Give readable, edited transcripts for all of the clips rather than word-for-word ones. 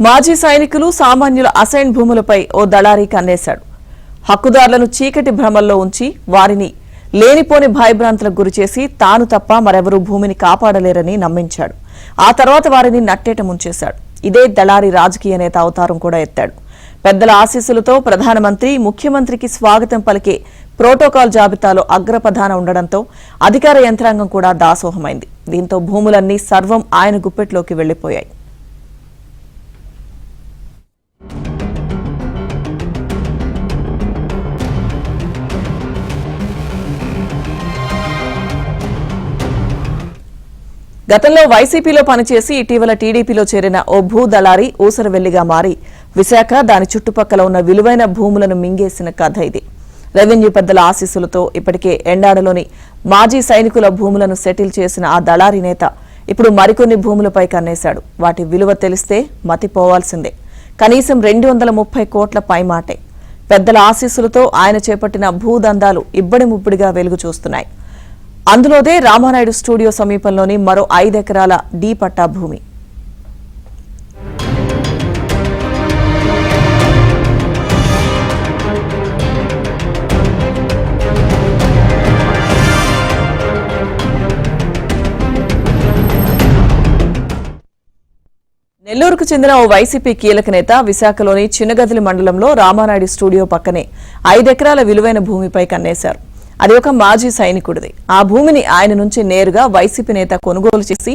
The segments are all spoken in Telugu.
మాజీ సైనికులు సామాన్యుల అసైన్ భూములపై ఓ దళారీ కన్నేశాడు. హక్కుదారులను చీకటి భ్రమల్లో ఉంచి వారిని లేనిపోని భయభ్రాంతులకు గురిచేసి తాను తప్ప మరెవరూ భూమిని కాపాడలేరని నమ్మించాడు. ఆ తర్వాత వారిని నట్టేట ముంచేశాడు. ఇదే దళారీ రాజకీయ నేత అవతారం కూడా ఎత్తాడు. పెద్దల ఆశీస్సులతో ప్రధానమంత్రి, ముఖ్యమంత్రికి స్వాగతం పలికే ప్రోటోకాల్ జాబితాలో అగ్రప్రధాన ఉండడంతో అధికార యంత్రాంగం కూడా దాసోహమైంది. దీంతో భూములన్నీ సర్వం ఆయన గుప్పెట్లోకి వెళ్లిపోయాయి. గతంలో వైసీపీలో పనిచేసి ఇటీవల టీడీపీలో చేరిన ఓ భూదళారీ ఊసరవెల్లిగా మారి విశాఖ, దాని చుట్టుపక్కల ఉన్న విలువైన భూములను మింగేసిన కథ ఇది. రెవెన్యూ పెద్దల ఆశీస్సులతో ఇప్పటికే ఎండాడలోని మాజీ సైనికుల భూములను సెటిల్ చేసిన ఆ దళారీ నేత ఇప్పుడు మరికొన్ని భూములపై కన్నేశాడు. వాటి విలువ తెలిస్తే మతిపోవాల్సిందే. కనీసం 230 కోట్ల పైమాటే. పెద్దల ఆశీస్సులతో ఆయన చేపట్టిన భూదందాలు ఇబ్బడి ముబ్బడిగా వెలుగు చూస్తున్నాయి. అందులోదే రామానాయుడు స్టూడియో సమీపంలోని మరో 5 ఎకరాల డి పట్టా భూమి. నెల్లూరుకు చెందిన ఓ వైసీపీ కీలక నేత విశాఖలోని చిన్నగదిలి మండలంలో రామానాయుడు స్టూడియో పక్కనే 5 ఎకరాల విలువైన భూమిపై కన్నేశారు. అది ఒక మాజీ సైనికుడిది. ఆ భూమిని ఆయన నుంచి నేరుగా వైసీపీ నేత కొనుగోలు చేసి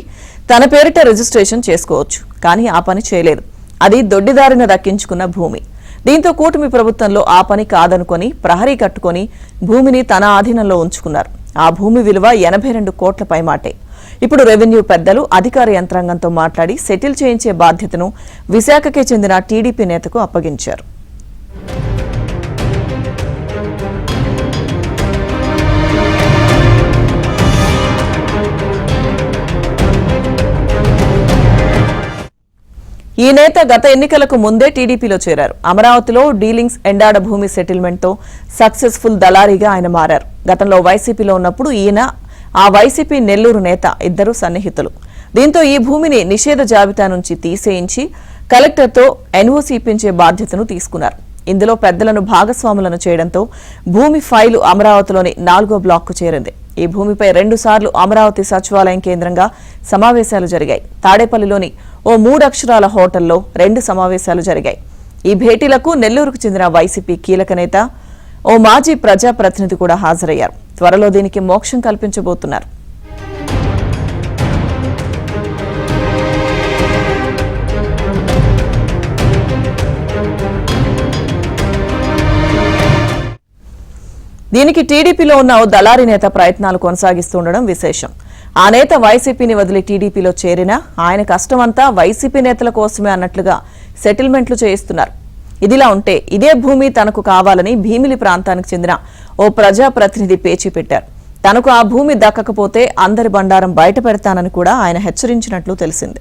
తన పేరిట రిజిస్ట్రేషన్ చేసుకోవచ్చు. కానీ ఆ పని చేయలేదు. అది దొడ్డిదారిన దక్కించుకున్న భూమి. దీంతో కూటమి ప్రభుత్వంలో ఆ పని కాదనుకొని ప్రహరీ కట్టుకుని భూమిని తన ఆధీనంలో ఉంచుకున్నారు. ఆ భూమి విలువ 82 కోట్ల పైమాటే. ఇప్పుడు రెవెన్యూ పెద్దలు అధికార యంత్రాంగంతో మాట్లాడి సెటిల్ చేయించే బాధ్యతను విశాఖకే చెందిన టీడీపీ నేతకు అప్పగించారు. ఈ నేత గత ఎన్నికలకు ముందే టీడీపీలో చేరారు. అమరావతిలో డీలింగ్స్, ఎండాడ భూమి సెటిల్మెంట్ తో సక్సెస్ఫుల్ దళారీగా ఆయన మారారు. గతంలో వైసీపీలో ఉన్నప్పుడు ఈయన, ఆ వైసీపీ నెల్లూరు నేత ఇద్దరు సన్నిహితులు. దీంతో ఈ భూమిని నిషేధ జాబితా నుంచి తీసేయించి కలెక్టర్తో ఎన్ఓసీ ఇప్పించే బాధ్యతను తీసుకున్నారు. ఇందులో పెద్దలను భాగస్వాములను చేయడంతో భూమి ఫైలు అమరావతిలోని 4వ బ్లాక్కు చేరింది. ఈ భూమిపై 2 సార్లు అమరావతి సచివాలయం కేంద్రంగా సమావేశాలు జరిగాయి. తాడేపల్లిలోని ఓ 3 అక్షరాల హోటల్లో 2 సమావేశాలు జరిగాయి. ఈ భేటీలకు నెల్లూరుకు చెందిన వైసీపీ కీలక నేత, ఓ మాజీ ప్రజాప్రతినిధి కూడా హాజరయ్యారు. త్వరలో దీనికి మోక్షం కల్పించబోతున్నారు. దీనికి టీడీపీలో ఉన్న ఓ దళారీ నేత ప్రయత్నాలు కొనసాగిస్తుండడం విశేషం. ఆ నేత వైసీపీని వదిలి టీడీపీలో చేరినా ఆయన కష్టమంతా వైసీపీ నేతల కోసమే అన్నట్లుగా సెటిల్మెంట్లు చేయిస్తున్నారు. ఇదిలా ఉంటే ఇదే భూమి తనకు కావాలని భీమిలి ప్రాంతానికి చెందిన ఓ ప్రజాప్రతినిధి పేచీ పెట్టారు. తనకు ఆ భూమి దక్కకపోతే అందరి బండారం బయట పెడతానని కూడా ఆయన హెచ్చరించినట్లు తెలిసింది.